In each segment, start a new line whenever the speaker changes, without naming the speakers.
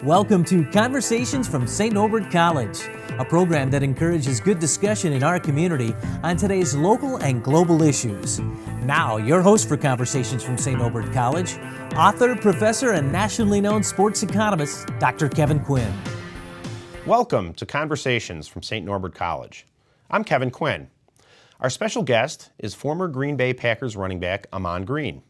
Welcome to Conversations from St. Norbert College, a program that encourages good discussion in our community on today's local and global issues. Now, your host for Conversations from St. Norbert College, author, professor, and nationally known sports economist, Dr. Kevin Quinn.
Welcome to Conversations from St. Norbert College. I'm Kevin Quinn. Our special guest is former Green Bay Packers running back Ahman Green.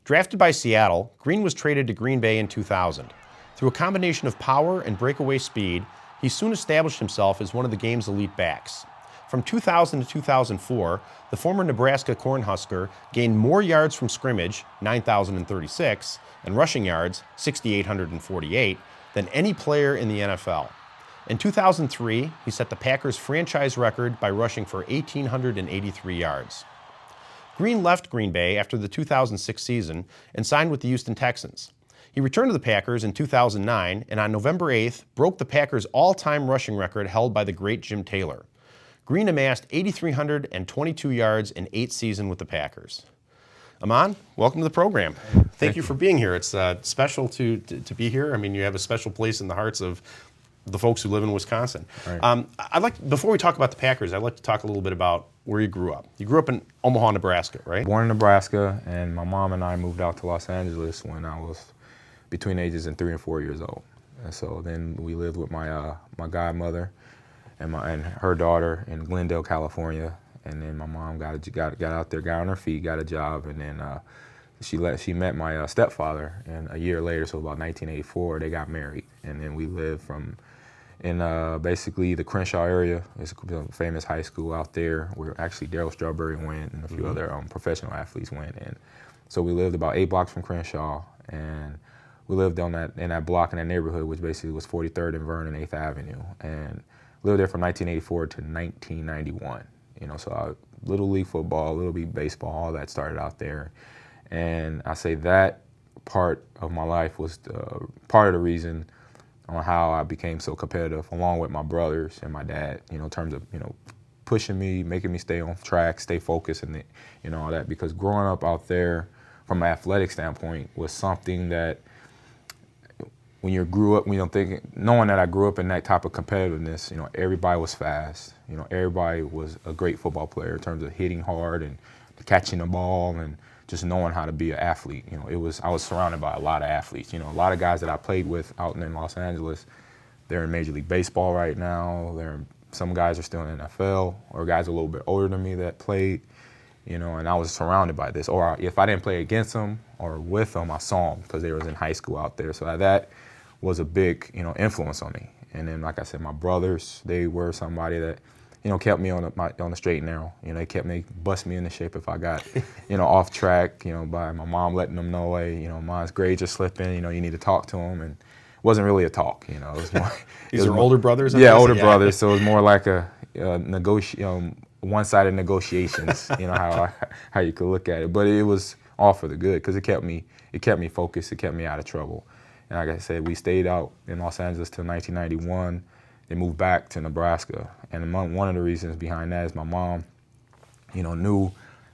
Drafted by Seattle, Green was traded to Green Bay in 2000. Through a combination of power and breakaway speed, he soon established himself as one of the game's elite backs. From 2000 to 2004, the former Nebraska Cornhusker gained more yards from scrimmage, 9,036, and rushing yards, 6,848, than any player in the NFL. In 2003, he set the Packers' franchise record by rushing for 1,883 yards. Green left Green Bay after the 2006 season and signed with the Houston Texans. He returned to the Packers in 2009 and on November 8th broke the Packers' all-time rushing record held by the great Jim Taylor. Green amassed 8,322 yards in 8 seasons with the Packers. Ahman, welcome to the program. Thank you for being here. It's special to be here. I mean, you have a special place in the hearts of the folks who live in Wisconsin. Right. Before we talk about the Packers, I'd like to talk a little bit about where you grew up. You grew up in Omaha, Nebraska, right?
Born in Nebraska, and my mom and I moved out to Los Angeles when I was between ages of 3 and 4 years old. And so then we lived with my godmother and her daughter in Glendale, California. And then my mom got out there, got on her feet, got a job, and then she met my stepfather. And a year later, so about 1984, they got married. And then we lived in basically the Crenshaw area. It's a famous high school out there where actually Darryl Strawberry went and a few other professional athletes went. And so we lived about 8 blocks from Crenshaw, and we lived in that block in that neighborhood, which basically was 43rd and Vernon, 8th Avenue, and lived there from 1984 to 1991. So Little League football, Little League baseball, all that started out there. And I say that part of my life was part of the reason on how I became so competitive, along with my brothers and my dad, in terms of, pushing me, making me stay on track, stay focused, and all that. Because growing up out there from an athletic standpoint was something that when you grew up, knowing that I grew up in that type of competitiveness, everybody was fast. Everybody was a great football player in terms of hitting hard and catching the ball and just knowing how to be an athlete. I was surrounded by a lot of athletes. A lot of guys that I played with out in Los Angeles, they're in Major League Baseball right now. Some guys are still in the NFL, or guys a little bit older than me that played. And I was surrounded by this. Or if I didn't play against them or with them, I saw them because they was in high school out there. So that was a big, influence on me. And then, like I said, my brothers, they were somebody that, kept me on the straight and narrow. They kept me, bust me into shape if I got, off track, by my mom letting them know, hey, mom's grades are slipping, you need to talk to them. And it wasn't really a talk, it was more.
These are older brothers?
Yeah, older brothers. So it was more like a one-sided negotiations, how you could look at it. But it was all for the good because it kept me focused, it kept me out of trouble. And like I said, we stayed out in Los Angeles till 1991. They moved back to Nebraska. And one of the reasons behind that is my mom, knew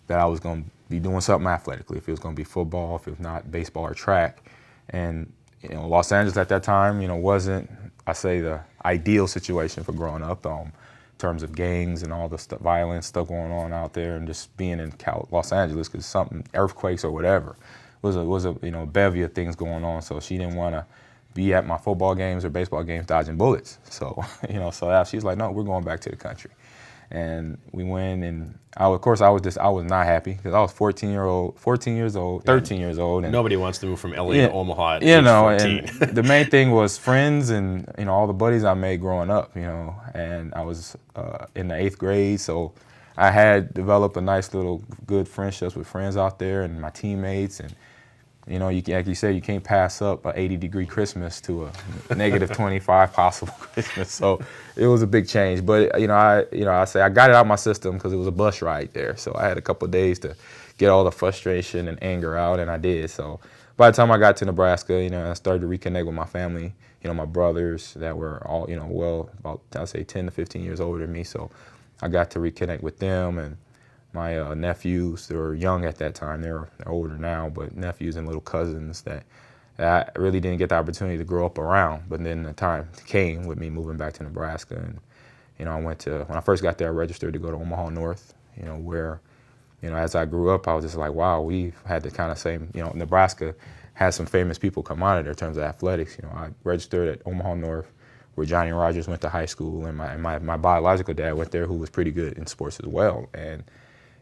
that I was going to be doing something athletically, if it was going to be football, if it was not baseball or track. And, Los Angeles at that time, wasn't, the ideal situation for growing up in terms of gangs and all the violence stuff going on out there and just being in Los Angeles because earthquakes or whatever. Was a bevy of things going on, so she didn't want to be at my football games or baseball games dodging bullets. So she's like, no, we're going back to the country, and we went. And I was not happy because I was 13 years old, and
nobody wants to move from LA to Omaha at age 14.
And the main thing was friends and all the buddies I made growing up, and I was in the 8th grade, so I had developed a nice little good friendships with friends out there and my teammates. And like you said, you can't pass up an 80-degree Christmas to a negative 25 possible Christmas. So it was a big change. But I say I got it out of my system because it was a bus ride there. So I had a couple of days to get all the frustration and anger out, and I did. So by the time I got to Nebraska, I started to reconnect with my family. My brothers that were all about 10 to 15 years older than me. So I got to reconnect with them, and my nephews, they were young at that time. They're older now, but nephews and little cousins that that I really didn't get the opportunity to grow up around. But then the time came with me moving back to Nebraska, and I went to, when I first got there, I registered to go to Omaha North, where, as I grew up, I was just like, wow, we've had the kind of same, Nebraska has some famous people come out of there in terms of athletics. I registered at Omaha North, where Johnny Rogers went to high school, and my biological dad went there, who was pretty good in sports as well. And,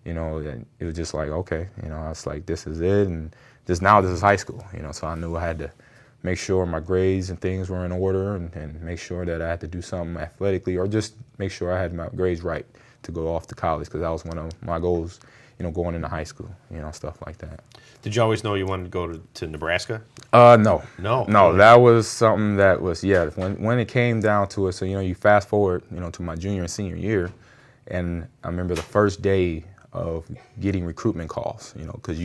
and it was just like, okay, I was like, this is it, and this is high school, so I knew I had to make sure my grades and things were in order, and make sure that I had to do something athletically, or just make sure I had my grades right to go off to college, because that was one of my goals, going into high school, stuff like that.
Did you always know you wanted to go to Nebraska?
No.
No.
That was something that was, when it came down to it, so, you fast forward, to my junior and senior year, and I remember the first day of getting recruitment calls, because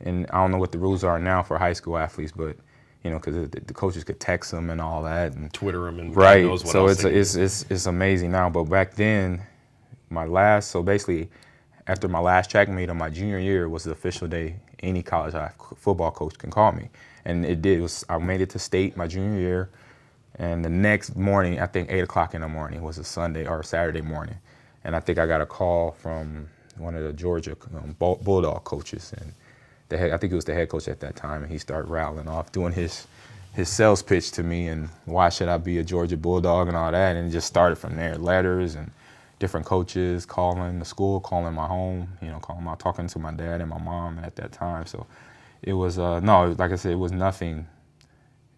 and I don't know what the rules are now for high school athletes, but, because the coaches could text them and all that. And
Twitter them and
right.
knows what
so
else
it's amazing now, but back then, so basically, after my last track meet of my junior year was the official day any college football coach can call me. And I made it to state my junior year, and the next morning, I think 8 o'clock in the morning, was a Sunday or Saturday morning. And I think I got a call from one of the Georgia Bulldog coaches, and I think it was the head coach at that time, and he started rattling off, doing his sales pitch to me, and why should I be a Georgia Bulldog and all that, and it just started from there. Letters and different coaches, calling the school, calling my home, talking to my dad and my mom at that time. So it was, like I said, it was nothing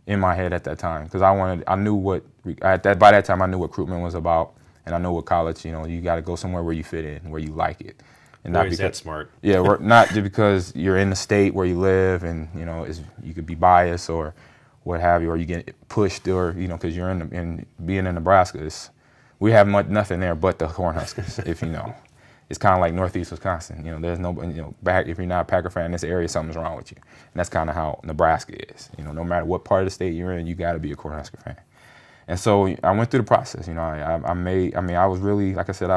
in my head at that time, because I knew by that time I knew what recruitment was about, and I know what college, you got to go somewhere where you fit in, where you like it. And
not because that's smart.
Yeah, not just because you're in the state where you live, and you could be biased or what have you, or you get pushed, or because you're in being in Nebraska, we have nothing there but the Cornhuskers. If you know, it's kind of like Northeast Wisconsin. There's no, back if you're not a Packer fan in this area, something's wrong with you, and that's kind of how Nebraska is. No matter what part of the state you're in, you got to be a Cornhusker fan. And so I went through the process. I was really, like I said,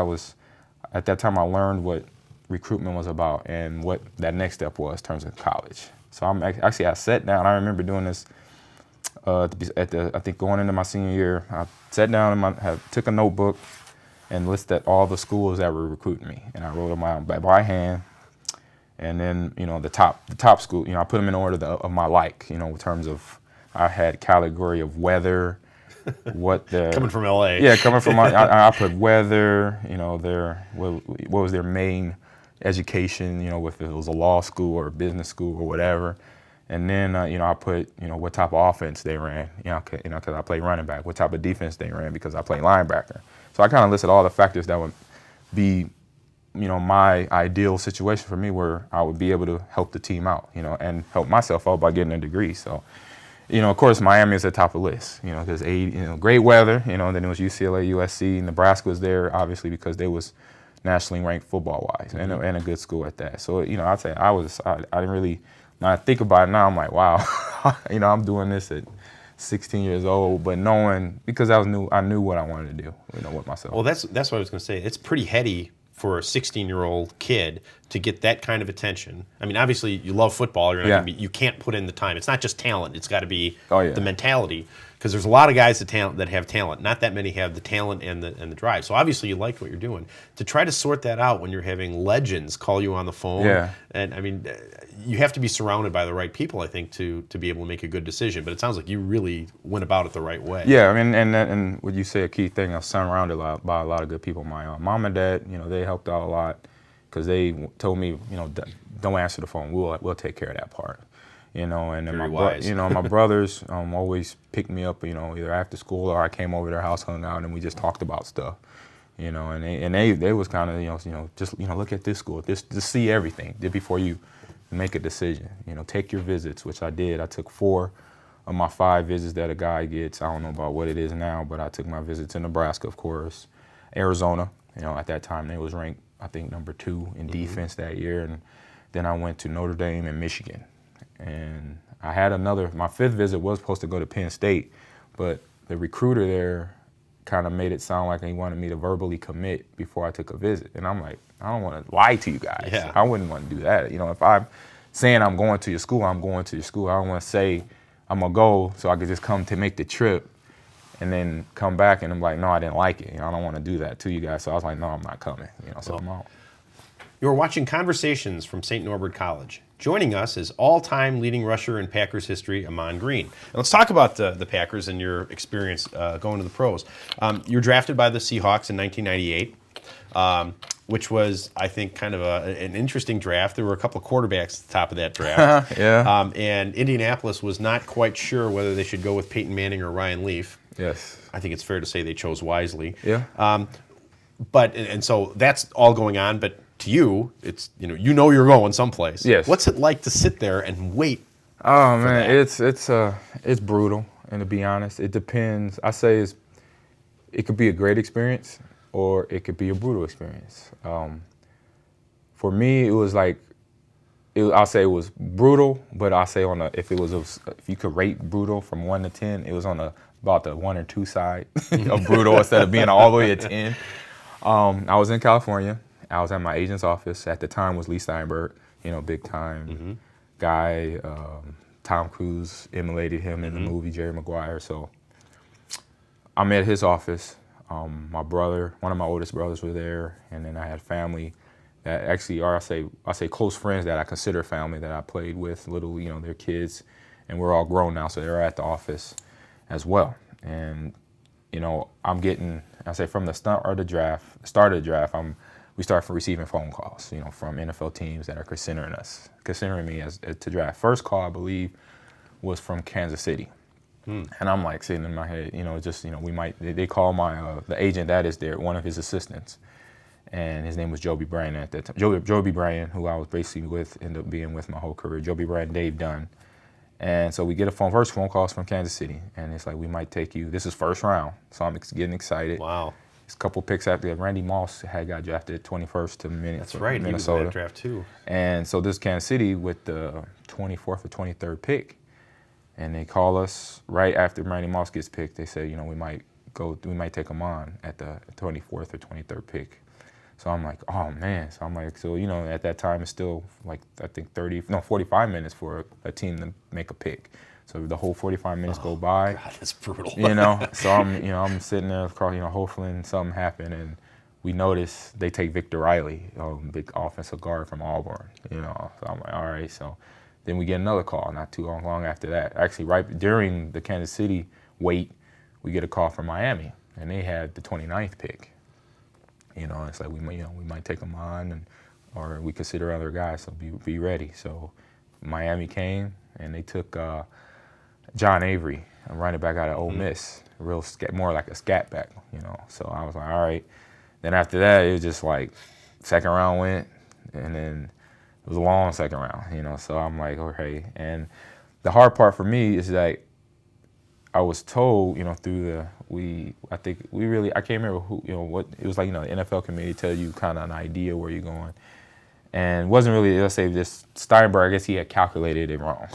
at that time I learned what recruitment was about and what that next step was in terms of college. So I sat down. I remember doing this I think going into my senior year. I sat down and took a notebook and listed all the schools that were recruiting me, and I wrote them out by hand. And then the top school, I put them in order of my in terms of, I had category of weather.
Coming from LA.
Yeah, coming from I put weather, what was their main education, if it was a law school or a business school or whatever. And then, I put, what type of offense they ran, because I played running back, what type of defense they ran because I played linebacker. So I kind of listed all the factors that would be, my ideal situation for me, where I would be able to help the team out, and help myself out by getting a degree. So, of course, Miami is at the top of the list, because great weather, then it was UCLA, USC, Nebraska was there, obviously, because they was nationally ranked football-wise, and a good school at that. So, I'd say I didn't really, when I think about it now, I'm like, wow, I'm doing this at 16 years old, but knowing, because I knew what I wanted to do, with myself.
Well, that's what I was going to say. It's pretty heady for a 16-year-old kid to get that kind of attention. I mean, obviously, you love football. You can't put in the time. It's not just talent. It's got to be the mentality. Because there's a lot of guys that have talent. Not that many have the talent and the drive. So obviously, you liked what you're doing. To try to sort that out when you're having legends call you on the phone, and I mean, you have to be surrounded by the right people, I think, to be able to make a good decision. But it sounds like you really went about it the right way.
Yeah, I mean, and would you say a key thing? I was surrounded by a lot of good people. My mom and dad, they helped out a lot, because they told me, don't answer the phone. We'll take care of that part. And then my brothers always picked me up, either after school or I came over to their house, hung out, and we just talked about stuff. And they was kind of, just look at this school, just see everything before you make a decision. Take your visits, which I did. I took 4 of my 5 visits that a guy gets. I don't know about what it is now, but I took my visit to Nebraska, of course, Arizona. At that time they was ranked, I think, number 2 in defense that year, and then I went to Notre Dame and Michigan. And I had my 5th visit was supposed to go to Penn State, but the recruiter there kind of made it sound like he wanted me to verbally commit before I took a visit. And I'm like, I don't want to lie to you guys.
Yeah.
I wouldn't want to do that. If I'm saying I'm going to your school, I'm going to your school. I don't want to say I'm I'm gonna go so I could just come to make the trip and then come back, and I'm like, no, I didn't like it. I don't want to do that to you guys. So I was like, no, I'm not coming. So I'm out.
You're watching Conversations from St. Norbert College. Joining us is all-time leading rusher in Packers history, Ahman Green. And let's talk about the Packers and your experience going to the pros. You were drafted by the Seahawks in 1998, which was, I think, kind of an interesting draft. There were a couple of quarterbacks at the top of that draft.
Yeah.
And Indianapolis was not quite sure whether they should go with Peyton Manning or Ryan Leaf.
Yes.
I think it's fair to say they chose wisely.
Yeah.
And so that's all going on, but to you, it's you're going someplace.
Yes.
What's it like to sit there and wait?
Oh man, it's brutal, and to be honest, it depends. I say it could be a great experience or it could be a brutal experience. For me, it was like I'll say it was brutal, but I'll say if you could rate brutal from 1 to 10, it was on about the 1 or 2 side of brutal instead of being all the way at 10. I was in California. I was at my agent's office. At the time was Lee Steinberg, big time guy. Tom Cruise emulated him in the movie Jerry Maguire. So I'm at his office. My brother, one of my oldest brothers, were there, and then I had family that actually are I say close friends that I consider family that I played with, little their kids, and we're all grown now, so they're at the office as well. And I'm getting, I say from the start of the draft, we start receiving phone calls, from NFL teams that are considering me as to draft. First call, I believe, was from Kansas City. And I'm like sitting in my head, they call the agent that is there, one of his assistants, and his name was Joby Bryan at that time. Joby Bryan, who I was basically ended up being with my whole career. Joby Bryan, Dave Dunn. And so we get first phone calls from Kansas City, and it's like, we might take you. This is first round, so I'm getting excited.
Wow.
It's a couple picks after that. Randy Moss got drafted 21st to Minnesota.
That's right, he was in that draft too.
And so this Kansas City with the 24th or 23rd pick, and they call us right after Randy Moss gets picked. They say, we might take him on at the 24th or 23rd pick. So I'm like, oh man. So I'm like, at that time it's still like, I think 45 minutes for a team to make a pick. So the whole 45 minutes go by.
God, that's brutal.
So I'm sitting there, hopefully something happened, and we notice they take Victor Riley, big offensive guard from Auburn. So I'm like, all right. So then we get another call not too long after that. Actually, right during the Kansas City wait, we get a call from Miami, and they had the 29th pick. It's like we might take them on, or we consider other guys. So be ready. So Miami came, and they took John Avery, a running back out of Ole Miss, more like a scat back. So I was like, all right. Then after that, it was just like second round went, and then it was a long second round. So I'm like, okay. And the hard part for me is that I was told, through I can't remember who, what it was like. The NFL committee tell you kind of an idea where you're going, and it wasn't really, let's say, just Steinberg. I guess he had calculated it wrong.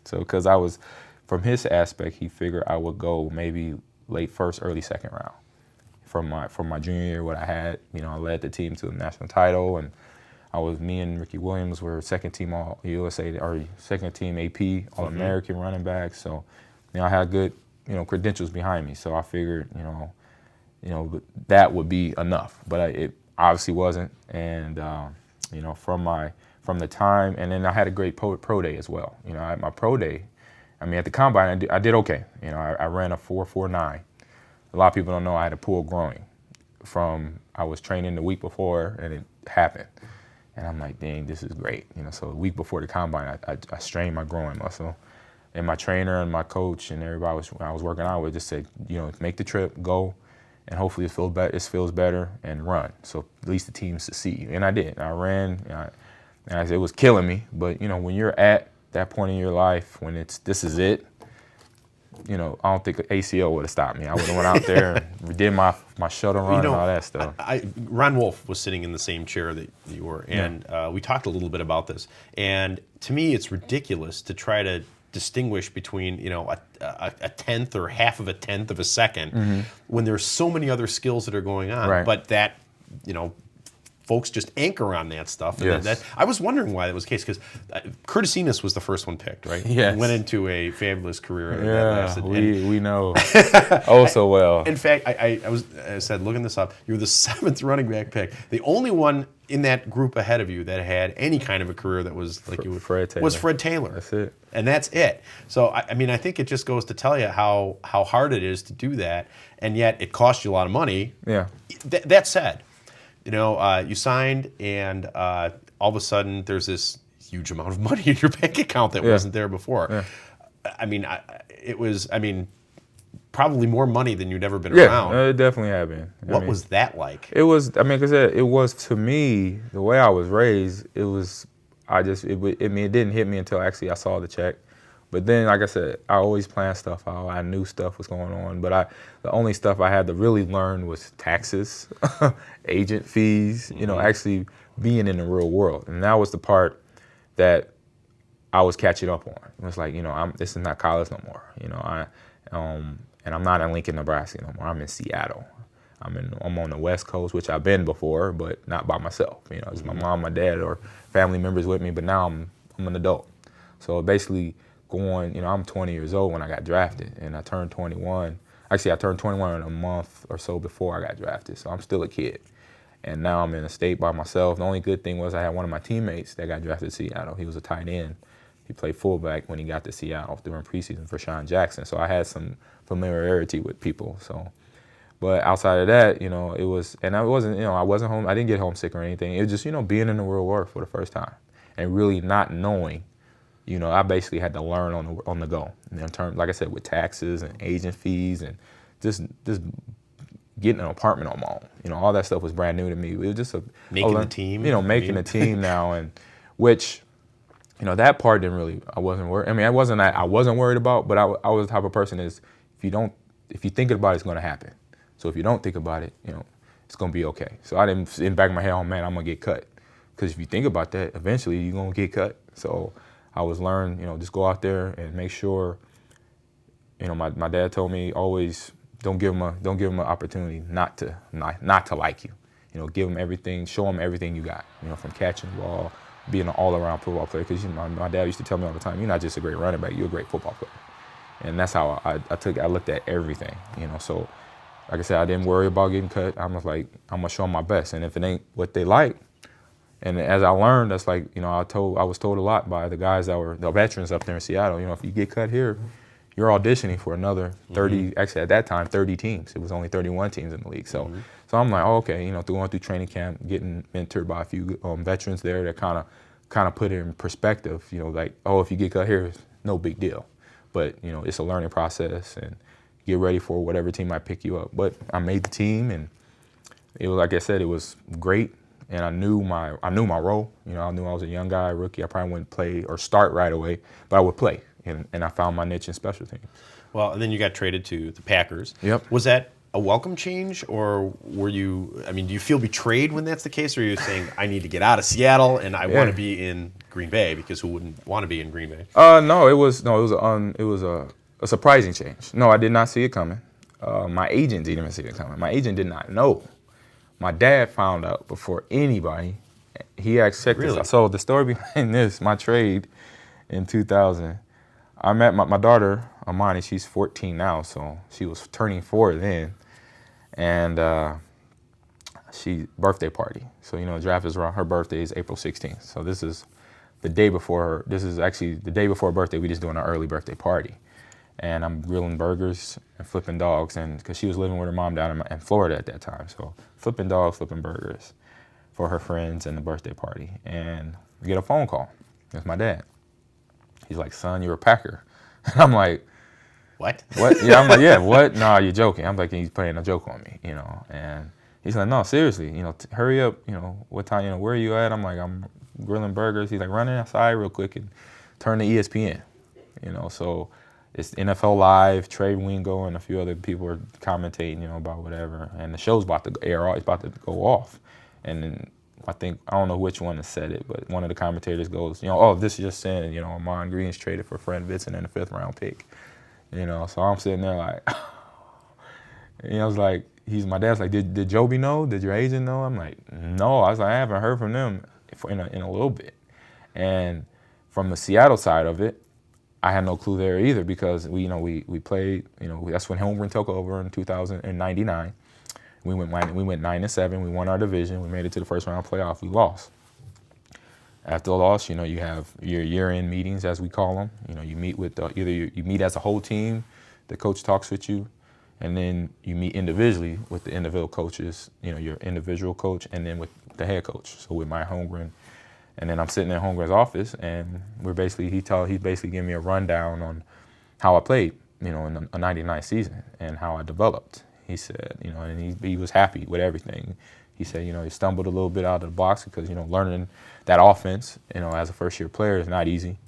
So because I was, from his aspect, he figured I would go maybe late first, early second round. From my junior year, what I had, I led the team to a national title, and me and Ricky Williams were second team All USA or second team AP All American running backs. So, I had good, credentials behind me. So I figured, that would be enough. But it obviously wasn't. And from the time, and then I had a great pro day as well. I had my pro day. At the combine, I did okay. I ran a 4.49. A lot of people don't know I had a pulled groin I was training the week before, and it happened. And I'm like, dang, this is great. So a week before the combine, I strained my groin muscle. And my trainer and my coach and everybody I was working out with just said, make the trip, go, and hopefully it feels better, and run. So at least the teams to see you. And I did. I ran. And it was killing me. But, when you're at that point in your life, when this is it, I don't think ACL would have stopped me. I would have went out there and did my shuttle run and all that stuff.
Ron Wolf was sitting in the same chair that you were, and we talked a little bit about this. And to me, it's ridiculous to try to distinguish between a tenth or half of a tenth of a second when there's so many other skills that are going on.
Right.
But that folks just anchor on that stuff. And
Yes.
I was wondering why that was the case, because Curtis Enos was the first one picked, right?
Yes.
Went into a fabulous career. That
Yeah,
lasted.
we know so well.
In fact, I said, looking this up, you were the 7th running back pick. The only one in that group ahead of you that had any kind of a career that was like you
Fred Taylor.
was Fred Taylor.
That's it.
And that's it. So, I mean, I think it just goes to tell you how hard it is to do that, and yet it costs you a lot of money.
Yeah.
That said, you signed, and all of a sudden there's this huge amount of money in your bank account that wasn't there before.
Yeah.
I mean, it was probably more money than you'd ever been
Yeah,
around.
it definitely had been.
What was that like?
It was, like I said, it was, to me, the way I was raised, it was, it didn't hit me until actually I saw the check. But then, like I said, I always planned stuff out. I knew stuff was going on. But the only stuff I had to really learn was taxes, agent fees, actually being in the real world. And that was the part that I was catching up on. It was like, this is not college no more. And I'm not in Lincoln, Nebraska no more. I'm in Seattle. I'm on the West Coast, which I've been before, but not by myself. It's my mom, my dad, or family members with me. But now I'm an adult. So basically going, I'm 20 years old when I got drafted, and I turned 21. Actually, I turned 21 a month or so before I got drafted. So I'm still a kid. And now I'm in a state by myself. The only good thing was I had one of my teammates that got drafted to Seattle. He was a tight end. He played fullback when he got to Seattle during preseason for Sean Jackson. So I had some familiarity with people. So, but outside of that, it was, and I wasn't, I wasn't home. I didn't get homesick or anything. It was just, being in the real world for the first time and really not knowing. I basically had to learn on the go. In terms, like I said, with taxes and agent fees and just getting an apartment on my own. All that stuff was brand new to me. It was just
making the team.
Making a team now, and which. That part didn't really, I wasn't worried. I wasn't worried about, but I was the type of person is, if you think about it, it's going to happen. So if you don't think about it, it's going to be okay. So I didn't, in the back of my head, oh man, I'm going to get cut. Because if you think about that, eventually you're going to get cut. So I was learning, just go out there and make sure, my dad told me always, don't give them an opportunity not to like you. Give them everything, show them everything you got, from catching the ball, being an all-around football player, because my dad used to tell me all the time, you're not just a great running back, you're a great football player. And that's how I looked at everything, So, like I said, I didn't worry about getting cut. I was like, I'm gonna show them my best, and if it ain't what they like, and as I learned, that's like, I was told a lot by the guys that were the veterans up there in Seattle. If you get cut here, you're auditioning for another 30. Actually, at that time, 30 teams. It was only 31 teams in the league. So, so I'm like, oh, okay, going through training camp, getting mentored by a few veterans there that kind of put it in perspective. Like, oh, if you get cut here, it's no big deal. But it's a learning process, and get ready for whatever team might pick you up. But I made the team, and it was, like I said, it was great. And I knew my role. I knew I was a young guy, rookie. I probably wouldn't play or start right away, but I would play. And I found my niche in special teams.
Well, and then you got traded to the Packers.
Yep.
Was that a welcome change, or were you, do you feel betrayed when that's the case, or are you saying, I need to get out of Seattle and I want to be in Green Bay, because who wouldn't want to be in Green Bay?
No, it was a surprising change. No, I did not see it coming. My agent didn't even see it coming. My agent did not know. My dad found out before anybody. He asked, check this out. So the story behind this, my trade in 2000, I met my daughter, Amani. She's 14 now, so she was turning 4 then. And she birthday party. So, the draft is around, her birthday is April 16th. So this is the day before her, this is actually the day before her birthday. We just doing an early birthday party. And I'm grilling burgers and flipping dogs, and because she was living with her mom down in Florida at that time. So flipping dogs, flipping burgers for her friends and the birthday party. And we get a phone call. It's my dad. He's like, son, you're a Packer. And I'm like,
what?
What? Yeah, I'm like, yeah, what? Nah, you're joking. I'm like, he's playing a joke on me, And he's like, no, seriously, hurry up, what time, where are you at? I'm like, I'm grilling burgers. He's like, run outside real quick and turn to ESPN, So it's NFL Live, Trey Wingo, and a few other people are commentating, about whatever. And the show's about to air, it's about to go off. And then I don't know which one has said it, but one of the commentators goes, oh, this is just saying, Ahman Green's traded for Fred Vincent in the 5th round pick. So I'm sitting there like, I was like, my dad's like, did Joby know? Did your agent know? I'm like, no. I was like, I haven't heard from them in a little bit. And from the Seattle side of it, I had no clue there either because we played, that's when Holmgren took over in 2099. We went 9-7. We won our division. We made it to the first round playoff. We lost. After the loss, you have your year-end meetings, as we call them. You meet with either you meet as a whole team, the coach talks with you, and then you meet individually with the individual coaches, your individual coach, and then with the head coach. So with my Holmgren, and then I'm sitting in Holmgren's office, and he basically gave me a rundown on how I played, in a 99 season and how I developed. He said, and he was happy with everything. He said, he stumbled a little bit out of the box because, learning that offense, as a first-year player is not easy.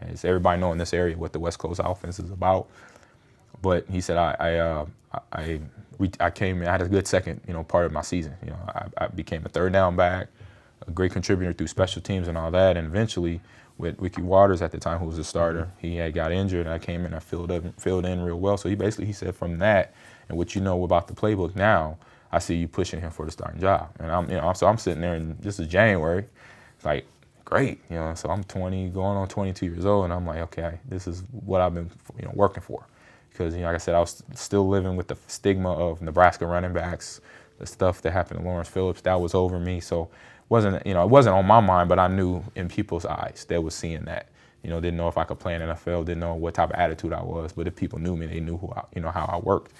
As everybody know in this area what the West Coast offense is about. But he said, I had a good second, part of my season. I became a third down back, a great contributor through special teams and all that. And eventually, with Ricky Waters at the time, who was a starter, he had got injured, and I came in and I filled in real well. So he said from that and what you know about the playbook now, I see you pushing him for the starting job. And I'm sitting there, and this is January, like, great, So I'm 20, going on 22 years old, and I'm like, okay, this is what I've been, working for. Because, like I said, I was still living with the stigma of Nebraska running backs, the stuff that happened to Lawrence Phillips, that was over me. So it wasn't on my mind, but I knew in people's eyes they was seeing that. Didn't know if I could play in NFL, didn't know what type of attitude I was, but if people knew me, they knew how I worked.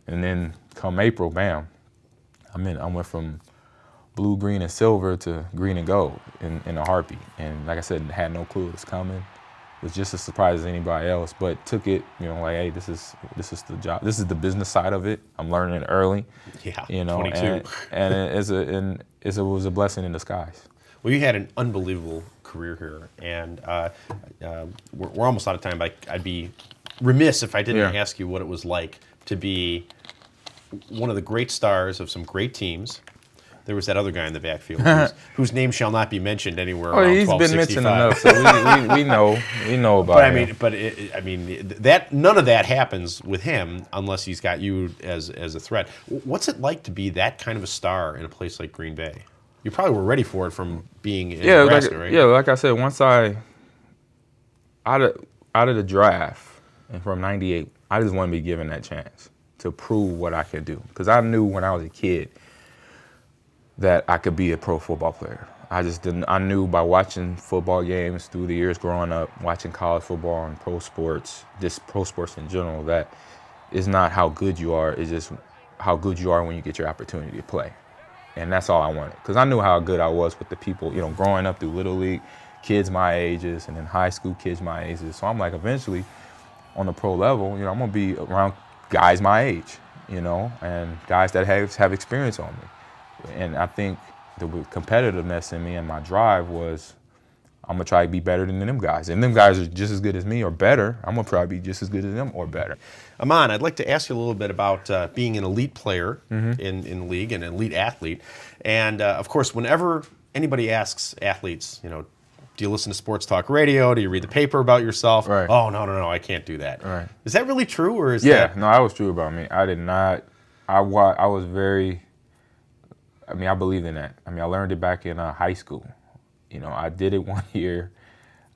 And then come April, bam, I went from blue, green, and silver to green and gold in a heartbeat. And like I said, had no clue it was coming. Was just as surprised as anybody else, but took it, like, hey, this is the job. This is the business side of it. I'm learning it early.
Yeah,
22. And it was a blessing in disguise.
Well, you had an unbelievable career here, and we're almost out of time, but I'd be remiss if I didn't ask you what it was like to be one of the great stars of some great teams. There was that other guy in the backfield whose name shall not be mentioned anywhere.
Oh, he's been mentioned enough, so we know about him.
That none of that happens with him unless he's got you as a threat. What's it like to be that kind of a star in a place like Green Bay? You probably were ready for it from being in Nebraska, right?
Yeah, like I said, once out of the draft and from '98, I just wanted to be given that chance to prove what I could do, because I knew when I was a kid that I could be a pro football player. I knew by watching football games through the years growing up, watching college football and pro sports, just pro sports in general, that is not how good you are, it's just how good you are when you get your opportunity to play. And that's all I wanted. Because I knew how good I was with the people, growing up through Little League, kids my ages, and then high school kids my ages. So I'm like, eventually, on the pro level, I'm going to be around guys my age, and guys that have experience on me. And I think the competitiveness in me and my drive was, I'm going to try to be better than them guys. And them guys are just as good as me or better. I'm going to probably be just as good as them or better.
Ahman, I'd like to ask you a little bit about being an elite player in the league, an elite athlete. And, of course, whenever anybody asks athletes, do you listen to sports talk radio? Do you read the paper about yourself?
Right.
Oh, no, I can't do that.
Right.
Is that really true? Or is
that was true about me. I did not. I was very... I believed in that. I learned it back in high school. I did it one year.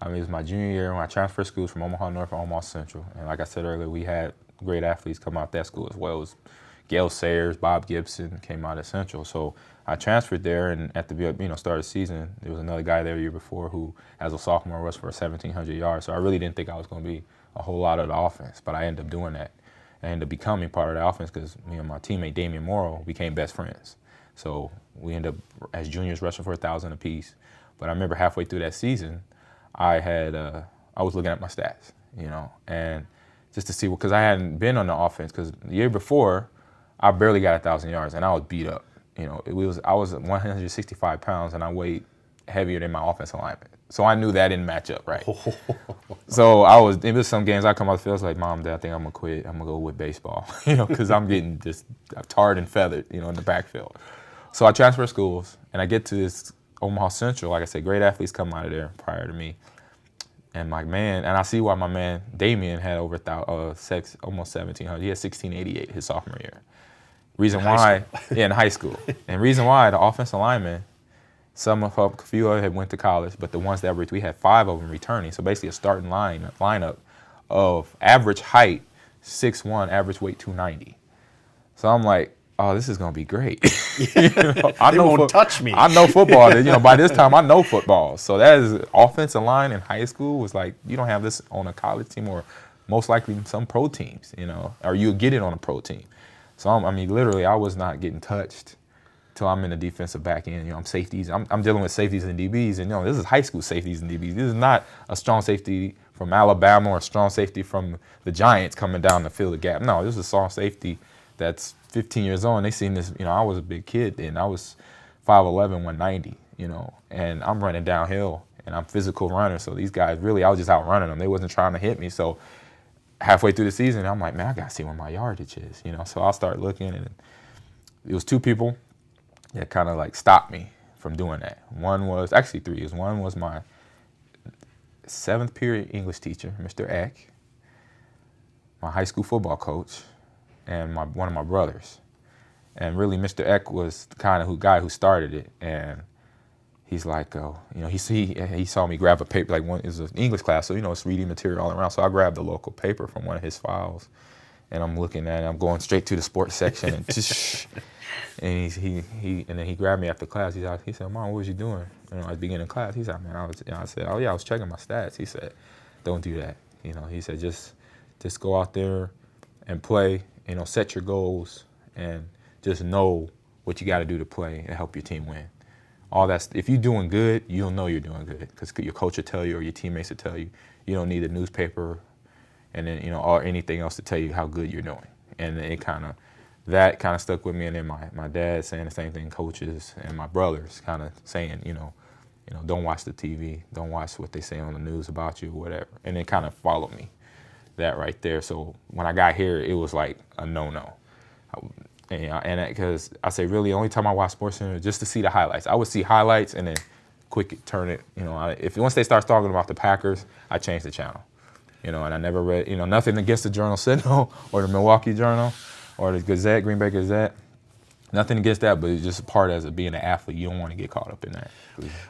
It was my junior year when I transferred schools from Omaha North to Omaha Central. And like I said earlier, we had great athletes come out that school as well. It was Gail Sayers, Bob Gibson came out of Central. So I transferred there, and at the start of the season, there was another guy there the year before who, as a sophomore, rushed for 1,700 yards. So I really didn't think I was going to be a whole lot of the offense, but I ended up doing that. I ended up becoming part of the offense because me and my teammate Damian Morrow became best friends. So we ended up, as juniors, rushing for 1,000 apiece. But I remember halfway through that season, I was looking at my stats, and just to see because I hadn't been on the offense, because the year before, I barely got 1,000 yards, and I was beat up. I was 165 pounds, and I weighed heavier than my offensive lineman. So I knew that didn't match up, right? So it was some games I come out the field, I was like, Mom, Dad, I think I'm going to quit. I'm going to go with baseball, because I'm getting just tarred and feathered, in the backfield. So I transfer schools, and I get to this Omaha Central. Like I said, great athletes come out of there prior to me. And I see why my man Damian had over almost 1,700. He had 1,688 his sophomore year. Reason why, in high school. And reason why the offensive linemen, a few of them had went to college, but the ones that we had 5 of them returning. So basically a starting lineup of average height, 6'1", average weight 290. So I'm like, oh, this is gonna be great.
They won't touch me.
I know football. By this time I know football. So that is offensive line in high school was like, you don't have this on a college team or most likely some pro teams, or you'll get it on a pro team. So literally, I was not getting touched till I'm in the defensive back end. I'm safeties. I'm dealing with safeties and DBs, and this is high school safeties and DBs. This is not a strong safety from Alabama or a strong safety from the Giants coming down to fill the gap. No, this is a strong safety that's 15 years old. And they seen this. I was a big kid then. I was 5'11", 190. And I'm running downhill, and I'm physical runner. So these guys really, I was just outrunning them. They wasn't trying to hit me. So halfway through the season, I'm like, man, I got to see what my yardage is, So I'll start looking, and it was 2 people that kind of like stopped me from doing that. One was, actually 3. One was my 7th period English teacher, Mr. Eck, my high school football coach, and one of my brothers. And really, Mr. Eck was the kind of guy who started it, and he's like, he saw me grab a paper, it was an English class, so it's reading material all around. So I grabbed the local paper from one of his files, and I'm looking at it. I'm going straight to the sports section, and and then he grabbed me after class. He said, "Mom, what was you doing?" I was beginning class. He said, "Man, I said, oh yeah, I was checking my stats." He said, "Don't do that." He said, just go out there and play. Set your goals and just know what you got to do to play and help your team win. All that. If you're doing good, you'll know you're doing good because your coach will tell you or your teammates will tell you. You don't need a newspaper and then or anything else to tell you how good you're doing. And that kind of stuck with me. And then my dad saying the same thing, coaches, and my brothers kind of saying, don't watch the TV, don't watch what they say on the news about you, whatever. And it kind of followed me, that right there. So when I got here, it was like a no-no. And because I say really, the only time I watch SportsCenter is just to see the highlights. I would see highlights and then quick turn it. If once they start talking about the Packers, I change the channel. And I never read, nothing against the Journal-Sentinel or the Milwaukee Journal or the Gazette, Green Bay Gazette. Nothing against that, but it's just a part as being an athlete. You don't want to get caught up in that.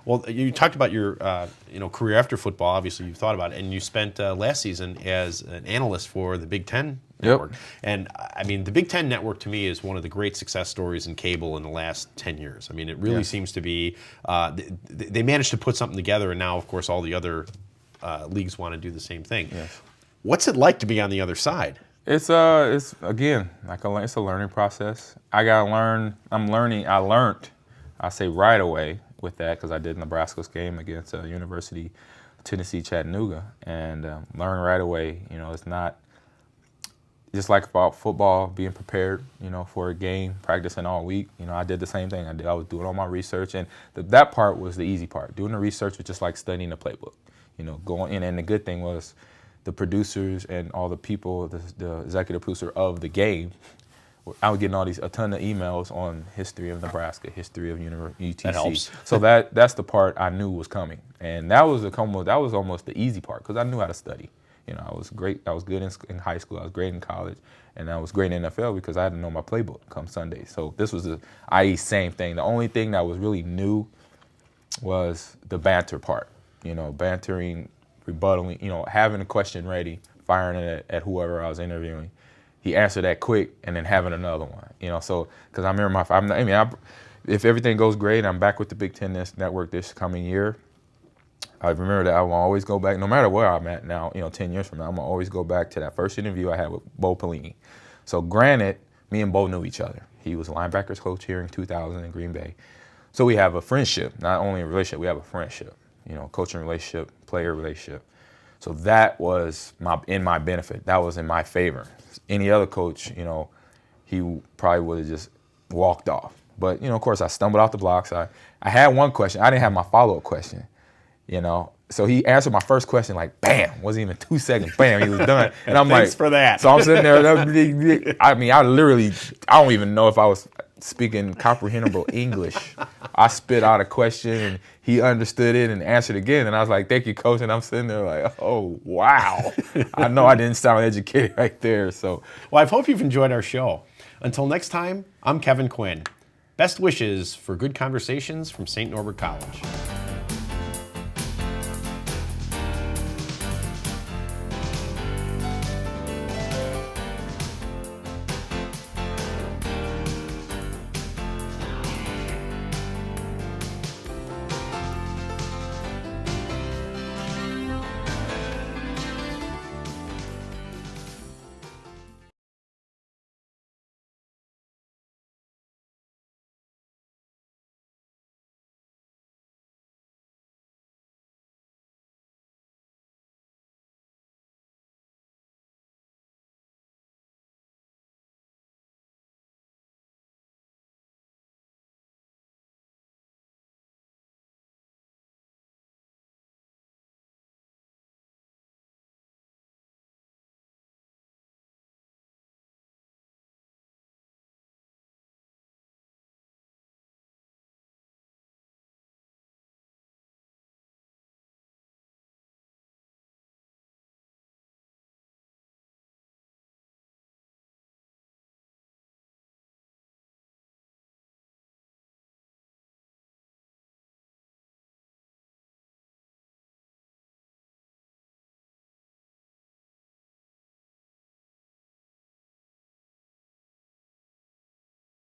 Well, you talked about your career after football. Obviously, you've thought about it, and you spent last season as an analyst for the Big Ten Network. Yep. And the Big Ten Network to me is one of the great success stories in cable in the last 10 years. It really seems to be they managed to put something together, and now, of course, all the other leagues want to do the same thing. Yes. What's it like to be on the other side?
It's again it's a learning process. I gotta learn. I'm learning. I learned. I say right away with that because I did Nebraska's game against University of Tennessee Chattanooga, and learn right away. It's not just like about football, being prepared. For a game, practicing all week. I did the same thing. I was doing all my research, and that part was the easy part. Doing the research was just like studying the playbook. Going in, and the good thing was, the producers and all the people, the executive producer of the game, I was getting a ton of emails on history of Nebraska, history of UTC.
That helps.
So that's the part I knew was coming, and that was almost the easy part because I knew how to study. I was great. I was good in high school. I was great in college, and I was great in NFL because I had to know my playbook come Sunday. So this was same thing. The only thing that was really new was the banter part. Bantering, rebuttaling, having a question ready, firing it at whoever I was interviewing. He answered that quick, and then having another one. So because I remember if everything goes great, I'm back with the Big Ten Network this coming year. I remember that I will always go back, no matter where I'm at now. 10 years from now, I'm gonna always go back to that first interview I had with Bo Pelini. So granted, me and Bo knew each other. He was a linebackers coach here in 2000 in Green Bay. So we have a friendship, not only a relationship, we have a friendship. Coaching relationship, player relationship. So that was in my benefit. That was in my favor. Any other coach, he probably would have just walked off. But, of course, I stumbled off the blocks. I had one question. I didn't have my follow-up question, So he answered my first question like, bam, wasn't even 2 seconds. Bam, he was done. And I'm
Thanks for that.
So I'm sitting there. I don't even know if I was speaking comprehensible English. I spit out a question, and he understood it and answered again. And I was like, thank you, coach. And I'm sitting there like, oh, wow. I know I didn't sound educated right there. So,
Well, I hope you've enjoyed our show. Until next time, I'm Kevin Quinn. Best wishes for good conversations from St. Norbert College.